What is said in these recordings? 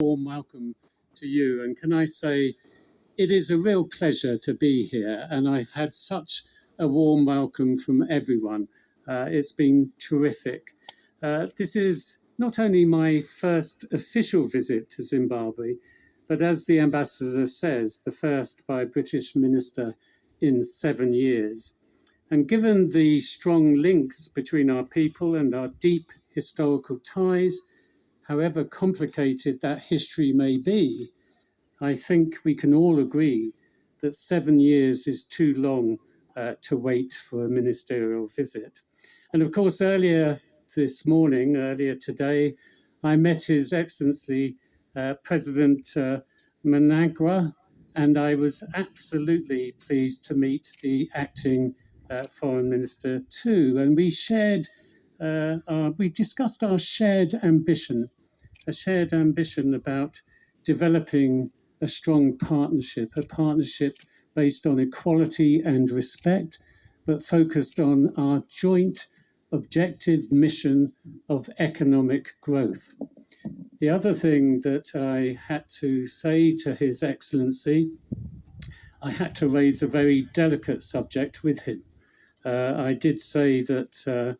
Warm welcome to you. And can I say, it is a real pleasure to be here. And I've had such a warm welcome from everyone. It's been terrific. This is not only my first official visit to Zimbabwe, but as the ambassador says, the first by a British minister in 7 years. And given the strong links between our people and our deep historical ties, however complicated that history may be, I think we can all agree that 7 years is too long to wait for a ministerial visit. And of course, earlier today, I met His Excellency President Mnangagwa, and I was absolutely pleased to meet the acting Foreign Minister too. And we discussed our shared ambition about developing a strong partnership, a partnership based on equality and respect, but focused on our joint objective mission of economic growth. The other thing that I had to say to His Excellency, I had to raise a very delicate subject with him. I did say that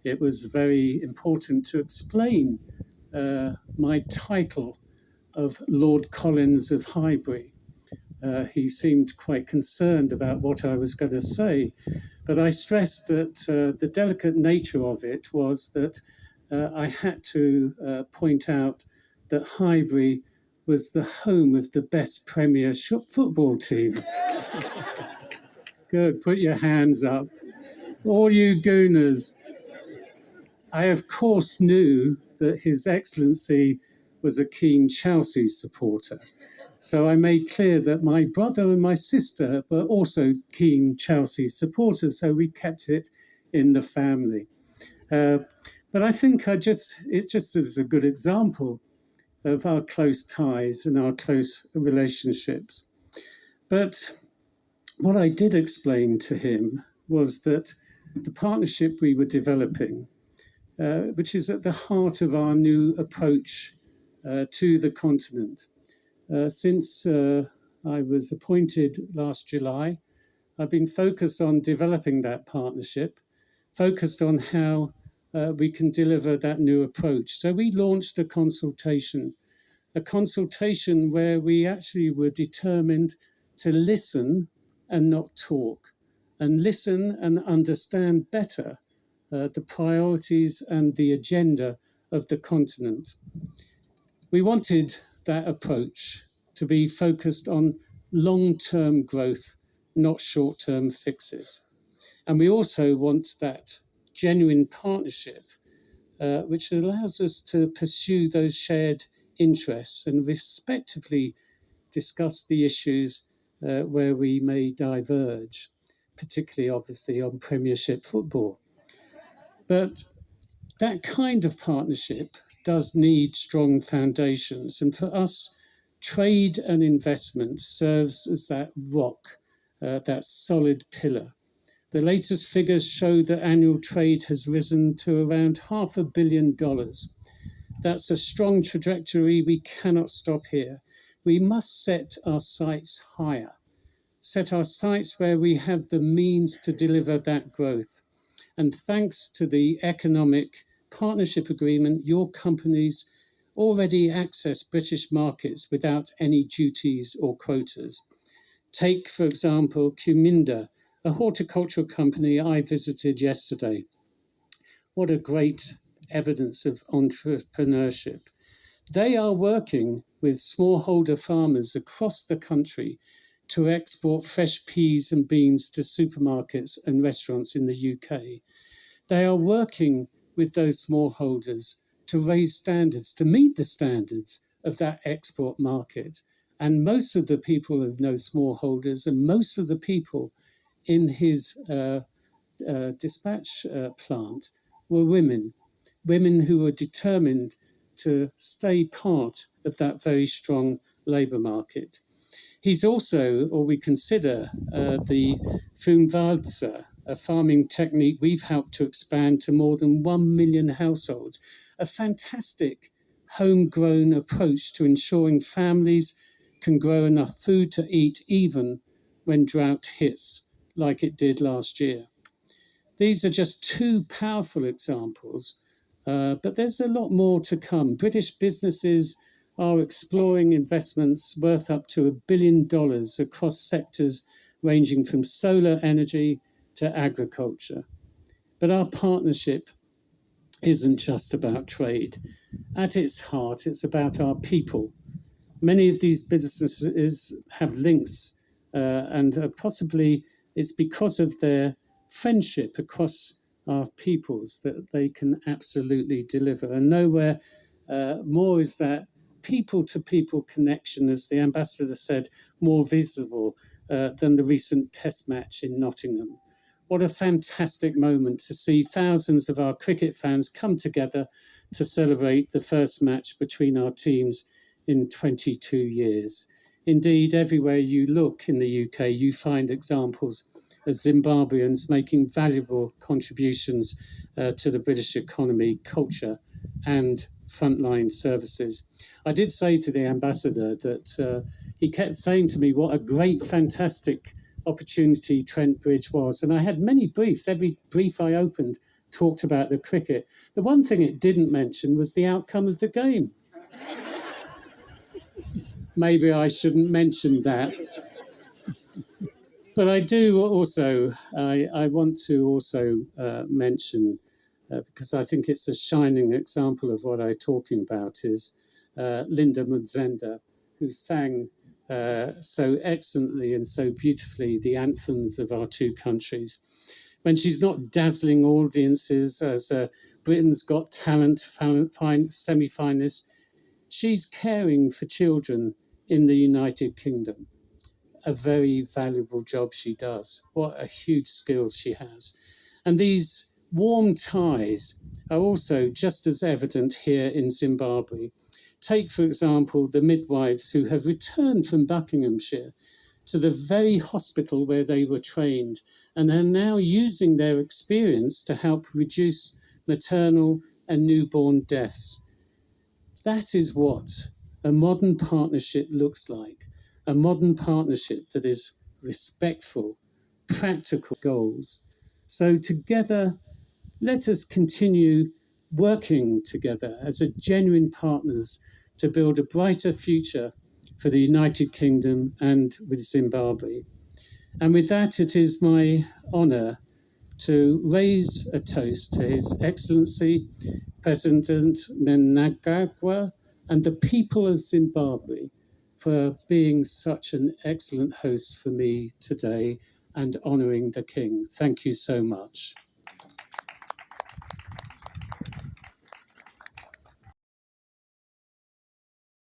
it was very important to explain my title of Lord Collins of Highbury. He seemed quite concerned about what I was going to say, but I stressed that the delicate nature of it was that I had to point out that Highbury was the home of the best Premiership football team. Good, put your hands up. All you Gooners. I, of course, knew that His Excellency was a keen Chelsea supporter. So I made clear that my brother and my sister were also keen Chelsea supporters, so we kept it in the family. But I think it just is a good example of our close ties and our close relationships. But what I did explain to him was that the partnership we were developing, which is at the heart of our new approach to the continent. Since I was appointed last July, I've been focused on developing that partnership, focused on how we can deliver that new approach. So we launched a consultation where we actually were determined to listen and not talk, and listen and understand better the priorities and the agenda of the continent. We wanted that approach to be focused on long-term growth, not short-term fixes. And we also want that genuine partnership, which allows us to pursue those shared interests and respectively discuss the issues where we may diverge, particularly obviously on Premiership football. But that kind of partnership does need strong foundations. And for us, trade and investment serves as that rock, that solid pillar. The latest figures show that annual trade has risen to around $500 million. That's a strong trajectory. We cannot stop here. We must set our sights higher, set our sights where we have the means to deliver that growth. And thanks to the economic partnership agreement, your companies already access British markets without any duties or quotas. Take, for example, Cuminda, a horticultural company I visited yesterday. What a great evidence of entrepreneurship. They are working with smallholder farmers across the country to export fresh peas and beans to supermarkets and restaurants in the UK. They are working with those smallholders to raise standards, to meet the standards of that export market. And most of the people of those smallholders and most of the people in his dispatch plant were women who were determined to stay part of that very strong labour market. He's also, or we consider, the Fumvadza, a farming technique we've helped to expand to more than 1 million households, a fantastic homegrown approach to ensuring families can grow enough food to eat even when drought hits, like it did last year. These are just two powerful examples, but there's a lot more to come. British businesses are exploring investments worth up to $1 billion across sectors ranging from solar energy to agriculture. But our partnership isn't just about trade. At its heart, it's about our people. Many of these businesses have links, and possibly it's because of their friendship across our peoples that they can absolutely deliver. And nowhere more is that people to people connection, as the ambassador said, more visible than the recent test match in Nottingham. What a fantastic moment to see thousands of our cricket fans come together to celebrate the first match between our teams in 22 years. Indeed, everywhere you look in the UK, you find examples of Zimbabweans making valuable contributions to the British economy, culture, and frontline services. I did say to the ambassador that he kept saying to me what a great, fantastic opportunity Trent Bridge was. And I had many briefs. Every brief I opened talked about the cricket. The one thing it didn't mention was the outcome of the game. Maybe I shouldn't mention that. But I do also, I want to also mention, because I think it's a shining example of what I'm talking about, is Linda Mudzenda, who sang so excellently and so beautifully the anthems of our two countries. When she's not dazzling audiences as Britain's Got Talent semi-finalist, she's caring for children in the United Kingdom. A very valuable job she does. What a huge skill she has. And these warm ties are also just as evident here in Zimbabwe. Take, for example, the midwives who have returned from Buckinghamshire to the very hospital where they were trained and are now using their experience to help reduce maternal and newborn deaths. That is what a modern partnership looks like. A modern partnership that is respectful, practical goals. So together, let us continue working together as a genuine partners to build a brighter future for the United Kingdom and with Zimbabwe. And with that, it is my honour to raise a toast to His Excellency President Mnangagwa and the people of Zimbabwe for being such an excellent host for me today and honouring the King. Thank you so much.